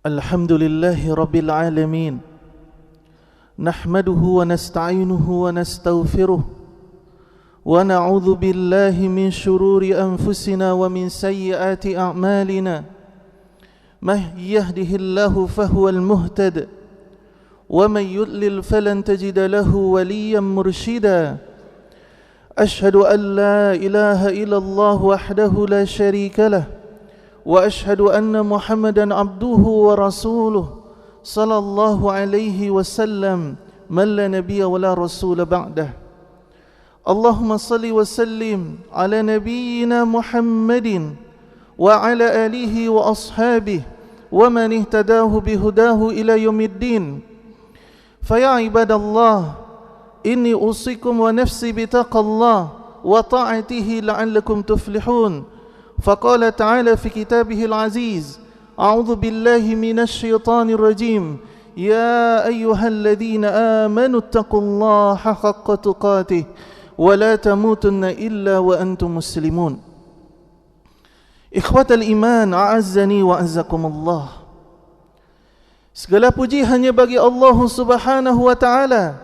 Alhamdulillahi Rabbil Alamin. Nahmaduhu wa nasta'inuhu wa nastaghfiruh. Wa na'udzu billahi min shururi anfusina wa min sayyiati a'malina. Man yahdihillahu fahuwal muhtad. Wa man yudlil falan tajida lahu waliyyan murshida. Ashhadu an la ilaha illallah wahdahu la sharika lah. وأشهد أن محمدًا عبده ورسوله صلى الله عليه وسلم من لا نبي ولا رسول بعده. اللهم صل وسلم على نبينا محمد وعلى آله وأصحابه ومن اهتداه بهداه إلى يوم الدين. فيا عباد الله إني أوصيكم ونفسي بتقوى الله وطاعته لعلكم تفلحون. فقال تعالى في كتابه العزيز: أعوذ بالله من الشيطان الرجيم. يا أيها الذين آمنوا اتقوا الله حق تقاته ولا تموتن إلا وأنتم مسلمون. إخوة الإيمان أعزني وأعزكم الله. Segala puji hanya bagi Allah Subhanahu wa Ta'ala.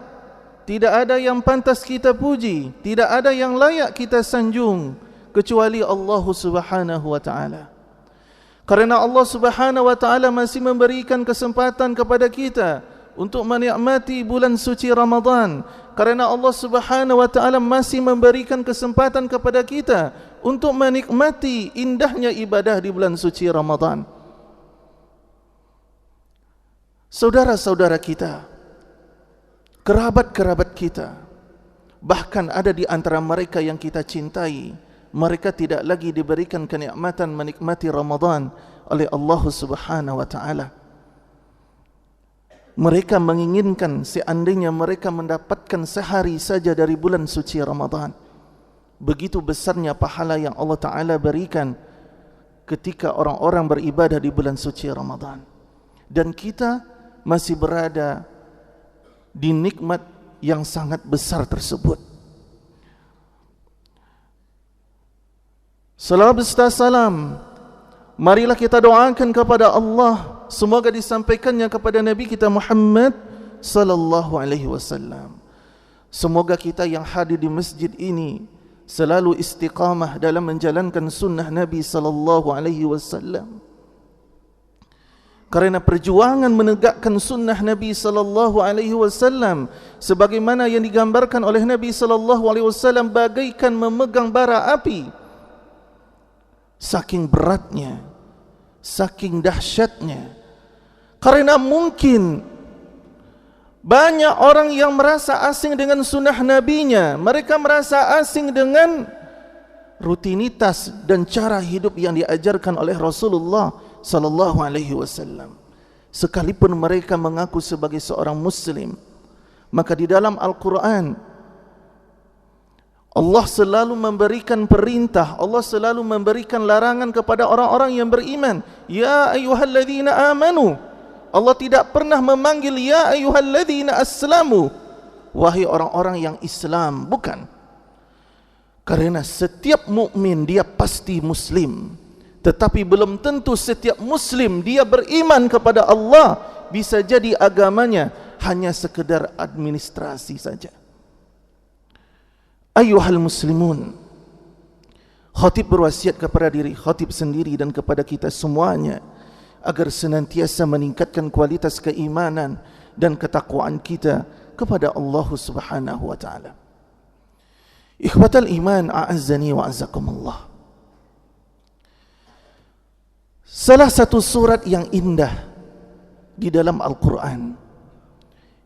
Tidak ada yang pantas kita puji, tidak ada yang layak kita sanjung kecuali Allah Subhanahu wa Ta'ala. Karena Allah Subhanahu wa Ta'ala masih memberikan kesempatan kepada kita untuk menikmati bulan suci Ramadan. Karena Allah Subhanahu wa Ta'ala masih memberikan kesempatan kepada kita untuk menikmati indahnya ibadah di bulan suci Ramadan. Saudara-saudara kita, kerabat-kerabat kita, bahkan ada di antara mereka yang kita cintai, mereka tidak lagi diberikan kenikmatan menikmati Ramadan oleh Allah Subhanahu wa Ta'ala. Mereka menginginkan seandainya mereka mendapatkan sehari saja dari bulan suci Ramadan. Begitu besarnya pahala yang Allah Ta'ala berikan ketika orang-orang beribadah di bulan suci Ramadan. Dan kita masih berada di nikmat yang sangat besar tersebut. Salawat serta salam, marilah kita doakan kepada Allah, semoga disampaikannya kepada Nabi kita Muhammad sallallahu alaihi wasallam. Semoga kita yang hadir di masjid ini selalu istiqamah dalam menjalankan sunnah Nabi sallallahu alaihi wasallam. Karena perjuangan menegakkan sunnah Nabi sallallahu alaihi wasallam sebagaimana yang digambarkan oleh Nabi sallallahu alaihi wasallam bagaikan memegang bara api. Saking beratnya, saking dahsyatnya. Karena mungkin banyak orang yang merasa asing dengan sunnah nabinya. Mereka merasa asing dengan rutinitas dan cara hidup yang diajarkan oleh Rasulullah sallallahu alaihi wasallam. Sekalipun mereka mengaku sebagai seorang muslim, maka di dalam Al-Quran Allah selalu memberikan perintah, Allah selalu memberikan larangan kepada orang-orang yang beriman. Ya ayyuhalladzina amanu. Allah tidak pernah memanggil ya ayyuhalladzina aslamu, wahai orang-orang yang Islam, bukan. Karena setiap mukmin dia pasti muslim, tetapi belum tentu setiap muslim dia beriman kepada Allah. Bisa jadi agamanya hanya sekedar administrasi saja. Ayyuhal muslimun, khatib berwasiat kepada diri khatib sendiri dan kepada kita semuanya agar senantiasa meningkatkan kualitas keimanan dan ketakwaan kita kepada Allah Subhanahu wa Ta'ala. Ikhwatal iman a'azzani wa a'azzakumullah. Salah satu surat yang indah di dalam Al-Quran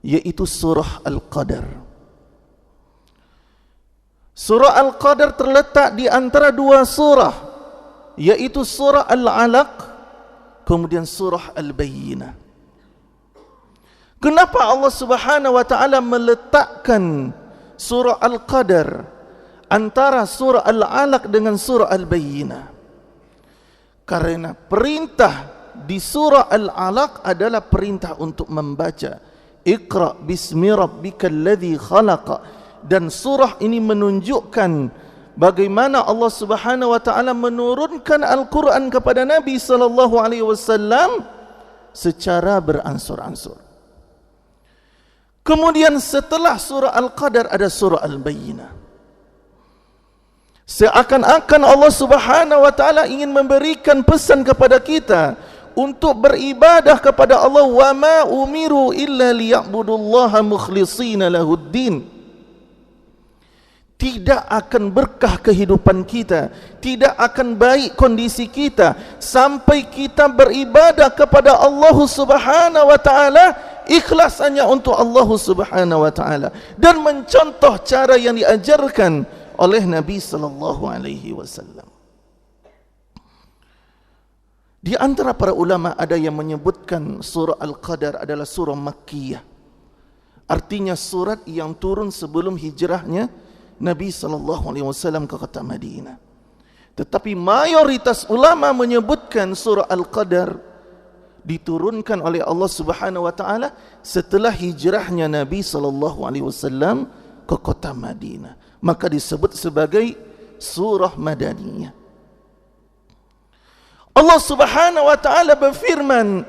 yaitu surah Al-Qadar. Surah Al-Qadar terletak di antara dua surah, yaitu surah Al-Alaq kemudian surah Al-Bayyinah. Kenapa Allah Subhanahu wa Ta'ala meletakkan surah Al-Qadar antara surah Al-Alaq dengan surah Al-Bayyinah? Karena perintah di surah Al-Alaq adalah perintah untuk membaca Iqra bismi rabbikal ladzi khalaqa. Dan surah ini menunjukkan bagaimana Allah Subhanahu wa Ta'ala menurunkan Al-Quran kepada Nabi sallallahu alaihi wasallam secara beransur-ansur. Kemudian setelah surah Al-Qadar ada surah Al-Bayyinah. Seakan-akan Allah Subhanahu wa taala ingin memberikan pesan kepada kita untuk beribadah kepada Allah, wa ma umiru illa liya'budullaha mukhlishina lahuddin. Tidak akan berkah kehidupan kita, tidak akan baik kondisi kita sampai kita beribadah kepada Allah Subhanahu wa taala ikhlas hanya untuk Allah Subhanahu wa taala dan mencontoh cara yang diajarkan oleh Nabi sallallahu alaihi wasallam. Di antara para ulama ada yang menyebutkan surah Al-Qadar adalah surah Makkiyah. Artinya surat yang turun sebelum hijrahnya Nabi sallallahu alaihi wasallam ke kota Madinah. Tetapi mayoritas ulama menyebutkan surah Al-Qadar diturunkan oleh Allah Subhanahu wa taala setelah hijrahnya Nabi sallallahu alaihi wasallam ke kota Madinah. Maka disebut sebagai surah Madaniyah. Allah Subhanahu wa taala berfirman,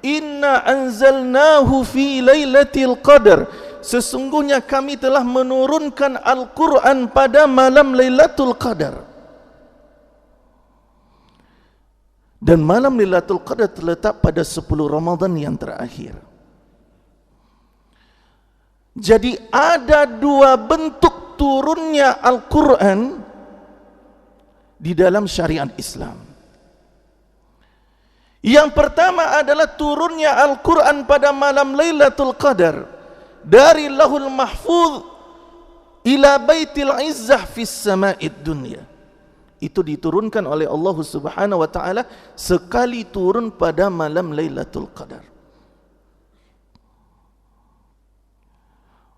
"Inna anzalnahu fi lailatul qadar." Sesungguhnya kami telah menurunkan Al-Quran pada malam Lailatul Qadar. Dan malam Lailatul Qadar terletak pada 10 Ramadan yang terakhir. Jadi ada dua bentuk turunnya Al-Quran di dalam syariat Islam. Yang pertama adalah turunnya Al-Quran pada malam Lailatul Qadar dari Lahul Mahfuz ila Baitil Izzah fis sama'id dunya. Itu diturunkan oleh Allah Subhanahu wa taala sekali turun pada malam Lailatul Qadar.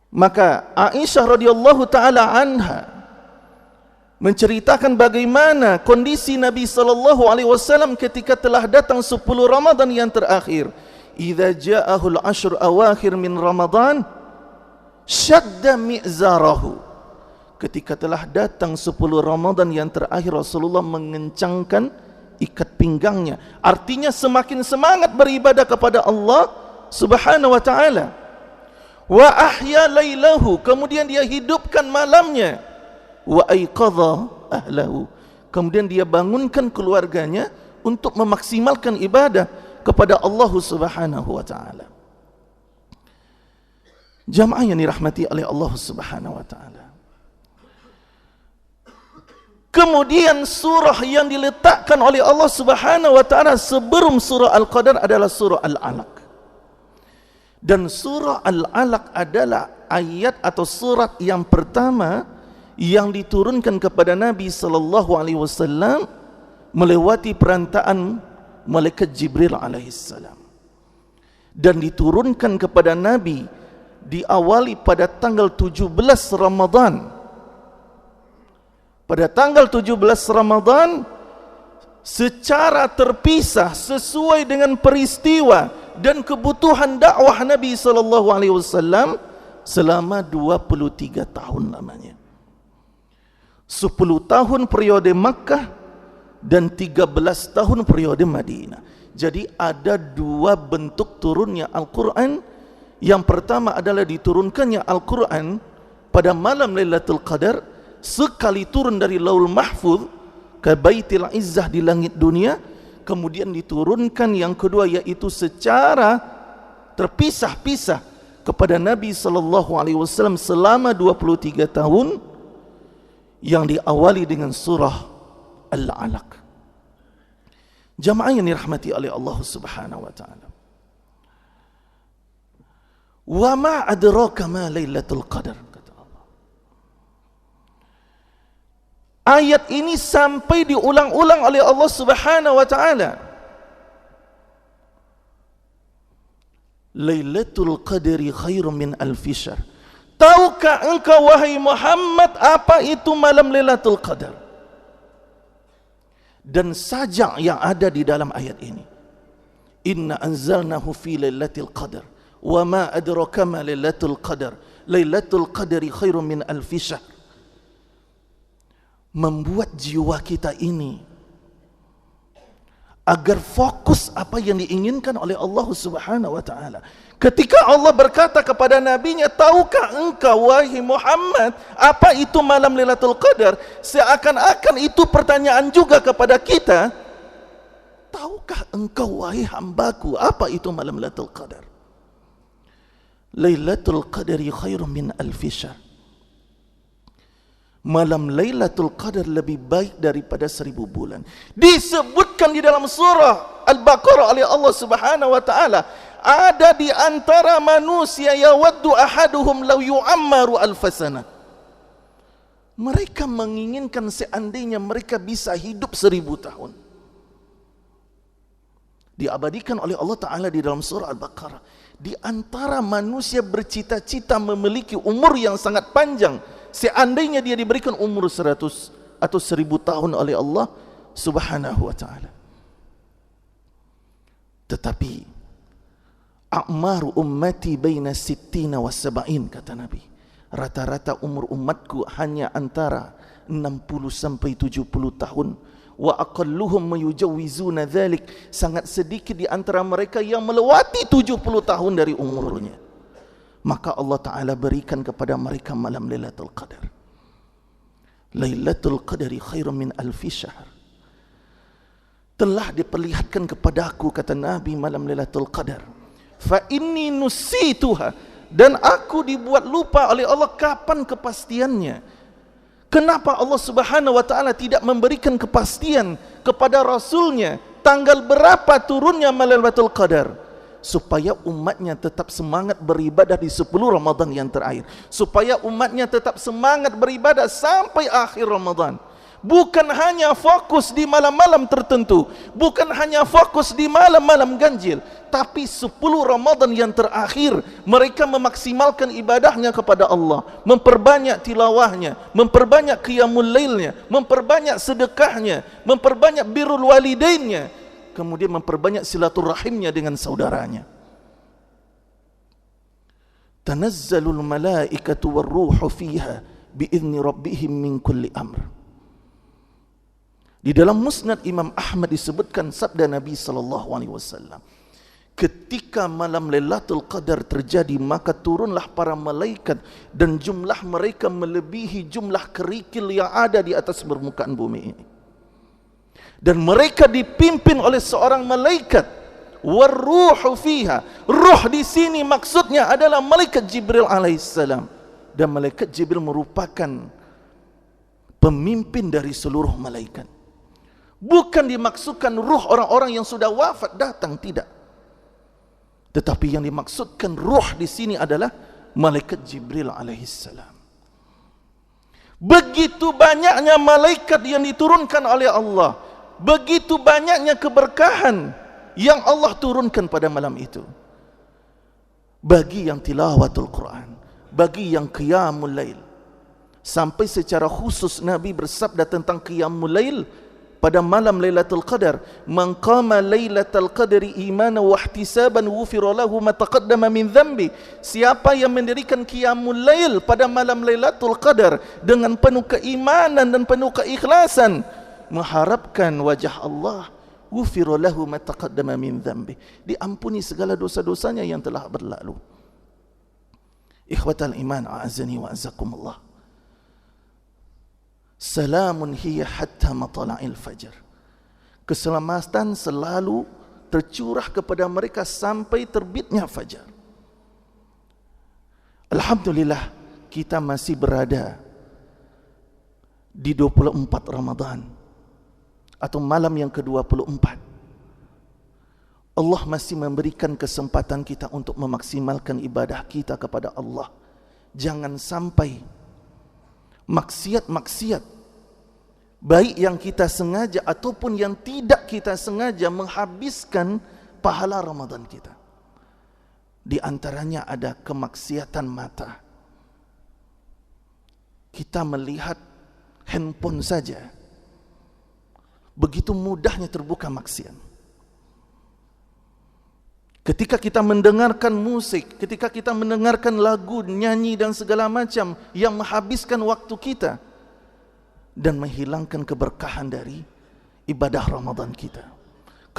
Maka Aisyah radhiyallahu taala anha menceritakan bagaimana kondisi Nabi sallallahu alaihi wasallam ketika telah datang 10 Ramadan yang terakhir. Idza ja'ahul ashr awakhir min Ramadan syadda mi'zarahu. Ketika telah datang 10 Ramadan yang terakhir, Rasulullah mengencangkan ikat pinggangnya. Artinya semakin semangat beribadah kepada Allah Subhanahu wa taala. Wa ahya lailahu, kemudian dia hidupkan malamnya. Wa aiqadha ahlahu, kemudian dia bangunkan keluarganya untuk memaksimalkan ibadah kepada Allah Subhanahu wa taala. Jamaah yang dirahmati oleh Allah Subhanahu wa taala. Kemudian surah yang diletakkan oleh Allah Subhanahu wa taala sebelum surah Al-Qadar adalah surah Al-Alaq. Dan surah Al-Alaq adalah ayat atau surat yang pertama yang diturunkan kepada Nabi sallallahu alaihi wasallam melewati perantaraan malaikat Jibril alaihissalam. Dan diturunkan kepada Nabi diawali pada tanggal 17 Ramadan. Pada tanggal 17 Ramadan secara terpisah sesuai dengan peristiwa dan kebutuhan dakwah Nabi sallallahu alaihi wasallam selama 23 tahun lamanya. 10 tahun periode Makkah dan 13 tahun periode Madinah. Jadi ada dua bentuk turunnya Al-Quran. Yang pertama adalah diturunkannya Al-Quran pada malam Lailatul Qadar sekali turun dari Lauhul Mahfuz ke Baitil Izzah di langit dunia. Kemudian diturunkan yang kedua yaitu secara terpisah-pisah kepada Nabi sallallahu alaihi wasallam selama 23 tahun yang diawali dengan surah Al-Alaq. Jamaah yang dirahmati oleh Allah Subhanahu wa taala. Wa ma adraka ma Lailatul Qadar, kata Allah. Ayat ini sampai diulang-ulang oleh Allah Subhanahu wa taala. Lailatul Qadri khairum min alfi syahr. Tahukah engkau wahai Muhammad apa itu malam Lailatul Qadar? Dan sajak yang ada di dalam ayat ini. Inna anzalnahu fi Lailatul Qadar. Wa ma adraka ma Lailatul Qadar. Lailatul Qadri khairum min alfi syahr. Membuat jiwa kita ini agar fokus apa yang diinginkan oleh Allah Subhanahu wa taala. Ketika Allah berkata kepada nabinya, tahukah engkau wahai Muhammad apa itu malam Lailatul Qadar? Seakan-akan itu pertanyaan juga kepada kita. Tahukah engkau wahai hambaku apa itu malam Lailatul Qadar? Lailatul Qadari khairum min alfi syahr. Malam Lailatul Qadar lebih baik daripada 1000 bulan. Disebutkan di dalam surah Al-Baqarah oleh Allah Subhanahu wa taala, ada di antara manusia yawaddu ahaduhum law yu'ammaru alfasana. Mereka menginginkan seandainya mereka bisa hidup 1000 tahun. Diabadikan oleh Allah Ta'ala di dalam surah Al-Baqarah. Di antara manusia bercita-cita memiliki umur yang sangat panjang, seandainya dia diberikan umur 100 atau 1000 tahun oleh Allah Subhanahu wa taala. Tetapi a'maru ummati baina 60 wa 70, kata Nabi. Rata-rata umur umatku hanya antara 60 sampai 70 tahun. Wa aqalluhum mayujawizuna dzalik, sangat sedikit di antara mereka yang melewati 70 tahun dari umurnya. Maka Allah Ta'ala berikan kepada mereka malam Lailatul Qadar. Lailatul Qadari khairum min alfi syahr. Telah diperlihatkan kepadaku, kata Nabi, malam Lailatul Qadar. Fa inni nusituha, dan aku dibuat lupa oleh Allah kapan kepastiannya. Kenapa Allah Subhanahu wa taala tidak memberikan kepastian kepada Rasulnya tanggal berapa turunnya malam Lailatul Qadar, supaya umatnya tetap semangat beribadah di 10 Ramadan yang terakhir, supaya umatnya tetap semangat beribadah sampai akhir Ramadan. Bukan hanya fokus di malam-malam tertentu, bukan hanya fokus di malam-malam ganjil, tapi 10 Ramadan yang terakhir mereka memaksimalkan ibadahnya kepada Allah, memperbanyak tilawahnya, memperbanyak qiyamul lailnya, memperbanyak sedekahnya, memperbanyak birrul walidainnya, kemudian memperbanyak silaturahimnya dengan saudaranya. Tanazzalul malaikatu warruhu fiha biizni rabbihim min kulli amr. Di dalam Musnad Imam Ahmad disebutkan sabda Nabi SAW, ketika malam Lailatul Qadar terjadi, maka turunlah para malaikat dan jumlah mereka melebihi jumlah kerikil yang ada di atas permukaan bumi ini. Dan mereka dipimpin oleh seorang malaikat, warruhu fiha. Ruh di sini maksudnya adalah malaikat Jibril alaihissalam. Dan malaikat Jibril merupakan pemimpin dari seluruh malaikat. Bukan dimaksudkan ruh orang-orang yang sudah wafat datang, tidak. Tetapi yang dimaksudkan ruh di sini adalah malaikat Jibril alaihissalam. Begitu banyaknya malaikat yang diturunkan oleh Allah, begitu banyaknya keberkahan yang Allah turunkan pada malam itu. Bagi yang tilawatul Quran, bagi yang qiyamul lail. Sampai secara khusus Nabi bersabda tentang qiyamul lail pada malam Lailatul Qadar, man qama Lailatul Qadri imanan wa ihtisaban ghufira lahu ma taqaddama min dhanbi. Siapa yang mendirikan qiyamul lail pada malam Lailatul Qadar dengan penuh keimanan dan penuh keikhlasan, mengharapkan wajah Allah, ghufira lahu ma taqaddama min dhanbi, diampuni segala dosa-dosanya yang telah berlalu. Ikhwatal iman, a'azani wa azakumullah. Salamun hiya hatta matala'il fajr. Keselamatan selalu tercurah kepada mereka sampai terbitnya fajar. Alhamdulillah, kita masih berada di 24 Ramadan atau malam yang ke-24. Allah masih memberikan kesempatan kita untuk memaksimalkan ibadah kita kepada Allah. Jangan sampai maksiat-maksiat, baik yang kita sengaja ataupun yang tidak kita sengaja, menghabiskan pahala Ramadan kita. Di antaranya ada kemaksiatan mata. Kita melihat handphone saja, begitu mudahnya terbuka maksiat. Ketika kita mendengarkan musik, ketika kita mendengarkan lagu, nyanyi dan segala macam yang menghabiskan waktu kita dan menghilangkan keberkahan dari ibadah Ramadan kita.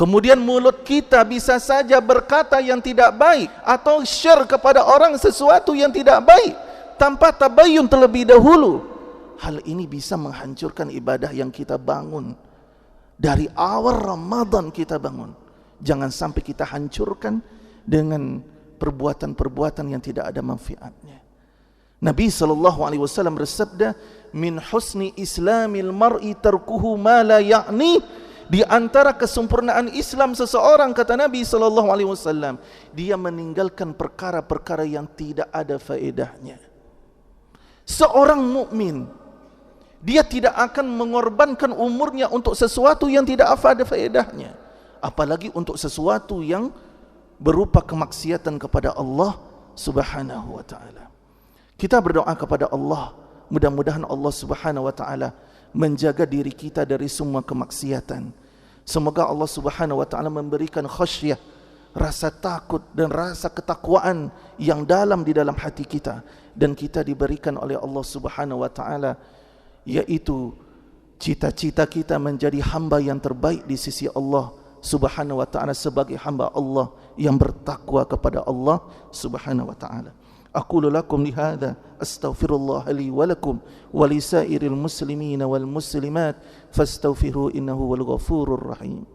Kemudian mulut kita bisa saja berkata yang tidak baik atau share kepada orang sesuatu yang tidak baik tanpa tabayyun terlebih dahulu. Hal ini bisa menghancurkan ibadah yang kita bangun. Dari awal Ramadan kita bangun. Jangan sampai kita hancurkan dengan perbuatan-perbuatan yang tidak ada manfaatnya. Nabi SAW bersabda, min husni islamil mar'i tarkuhu ma la ya'ni. Di antara kesempurnaan Islam seseorang, kata Nabi SAW, dia meninggalkan perkara-perkara yang tidak ada faedahnya. Seorang mukmin, dia tidak akan mengorbankan umurnya untuk sesuatu yang tidak ada faedahnya, apalagi untuk sesuatu yang berupa kemaksiatan kepada Allah Subhanahu wa taala. Kita berdoa kepada Allah, mudah-mudahan Allah Subhanahu wa taala menjaga diri kita dari semua kemaksiatan. Semoga Allah Subhanahu wa taala memberikan khasyah, rasa takut dan rasa ketakwaan yang dalam di dalam hati kita, dan kita diberikan oleh Allah Subhanahu wa taala yaitu cita-cita kita menjadi hamba yang terbaik di sisi Allah Subhanahu wa taala sebagai hamba Allah yang bertakwa kepada Allah Subhanahu wa taala. Aqulu lakum lihada astaghfirullah li wa lakum wa lisairil muslimina wal muslimat fastaghfiruhu innahu wal ghafurur rahim.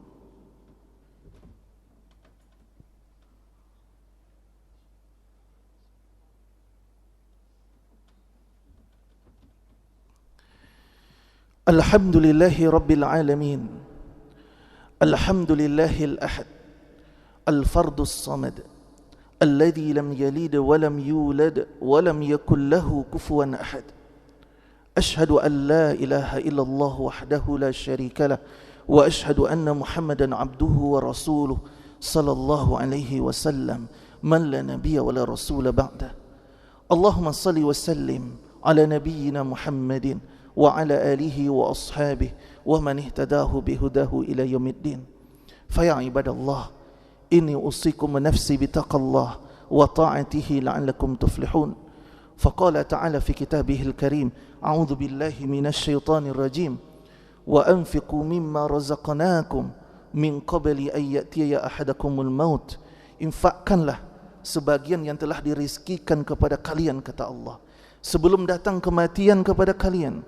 Alhamdulillahi rabbil alamin. Alhamdulillahil ahad al-fardus samad alladhi lam yalid wa lam yulad wa lam yakul lahu kufuwan ahad. Ashhadu an la ilaha illallah wahdahu la syarika lah wa ashhadu anna Muhammadan abduhu wa rasuluh sallallahu alaihi wasallam man la nabiyya wa la rasula ba'dah. Allahumma salli wa sallim ala nabiyyina Muhammadin wa ala alihi wa ashabihi wa man ihtadahu bihudahu ila yaumiddin. Fa ya ibadallah, inni usikum nafsi bitaqallah wa ta'atihi la'allakum tuflihun. Faqala ta'ala fi kitabihil karim, a'udzu billahi minasy syaithanir rajim, wa anfiqu mimma razaqnakum min qabli an ya'tiya ahadakumul maut. Infakkanlah sebagian yang telah dirizkikan kepada kalian, kata Allah, sebelum datang kematian kepada kalian.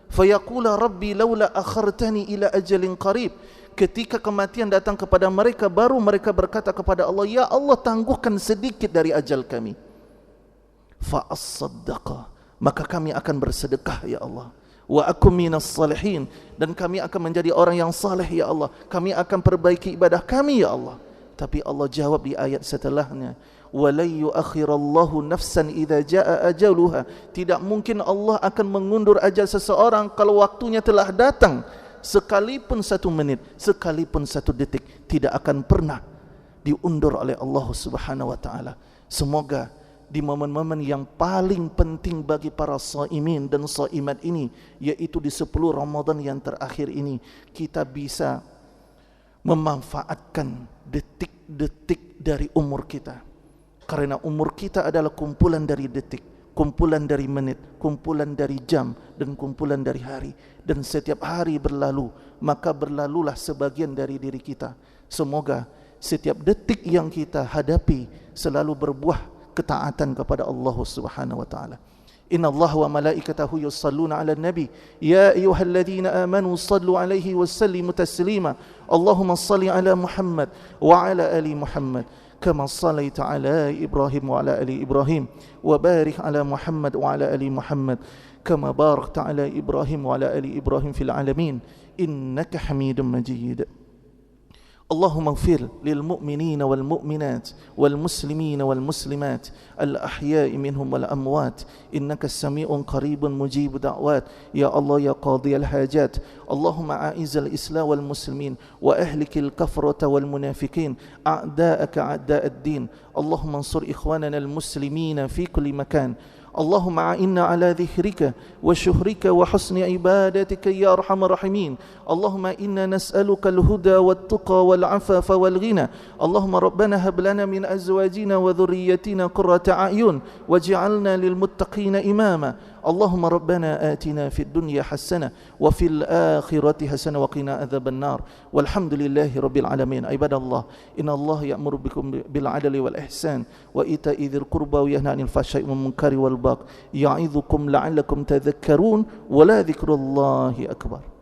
Fayaqula rabbi laula akhartani ila ajalin qarib. Ketika kematian datang kepada mereka, baru mereka berkata kepada Allah, ya Allah, tangguhkan sedikit dari ajal kami. Fa as-saddaqa, maka kami akan bersedekah ya Allah. Wa akum minas salihin, dan kami akan menjadi orang yang saleh ya Allah. Kami akan perbaiki ibadah kami ya Allah. Tapi Allah jawab di ayat setelahnya, وَلَنْ يُؤَخِّرَ اللَّهُ نَفْسًا إِذَا جَاءَ أَجَلُهَا. Tidak mungkin Allah akan mengundur ajal seseorang kalau waktunya telah datang. Sekalipun 1 menit, sekalipun 1 detik, tidak akan pernah diundur oleh Allah Subhanahu wa taala. Semoga di momen-momen yang paling penting bagi para shaimin dan shaimat ini, yaitu di 10 Ramadan yang terakhir ini, kita bisa memanfaatkan detik-detik dari umur kita. Karena umur kita adalah kumpulan dari detik, kumpulan dari menit, kumpulan dari jam, dan kumpulan dari hari. Dan setiap hari berlalu, maka berlalulah sebagian dari diri kita. Semoga setiap detik yang kita hadapi selalu berbuah ketaatan kepada Allah Subhanahu wa taala. Inna Allah wa malaikatahu yusalluna ala nabi ya ayyuhalladzina amanu sallu alaihi wa sallimu taslima. Allahumma salli ala Muhammad wa ala ali Muhammad كما صليت على إبراهيم وعلى آل إبراهيم وبارك على محمد وعلى آل محمد كما باركت على إبراهيم وعلى آل إبراهيم في العالمين إنك حميد مجيد. اللهم اغفر للمؤمنين والمؤمنات والمسلمين والمسلمات الأحياء منهم والأموات إنك السميع قريب مجيب دعوات يا الله يا قاضي الحاجات. اللهم أعز الإسلام والمسلمين وأهلك الكفرة والمنافقين أعداءك أعداء الدين. اللهم انصر إخواننا المسلمين في كل مكان. اللهم أعنا على ذكرك وشكرك وحسن عبادتك يا أرحم الراحمين. اللهم إنا نسألك الهدى والتقى والعفاف والغنى. اللهم ربنا هب لنا من أزواجنا وذريتنا قرة أعين واجعلنا للمتقين إماما. اللهم ربنا آتنا في الدنيا حسنة وفي الآخرة حسنة وقنا عذاب النار والحمد لله رب العالمين. عباد الله إن الله يأمر بكم بالعدل والإحسان وإيتاء ذي القربى وينهى عن الفحشاء والمنكر والبغي يعظكم لعلكم تذكرون ولذكر الله أكبر.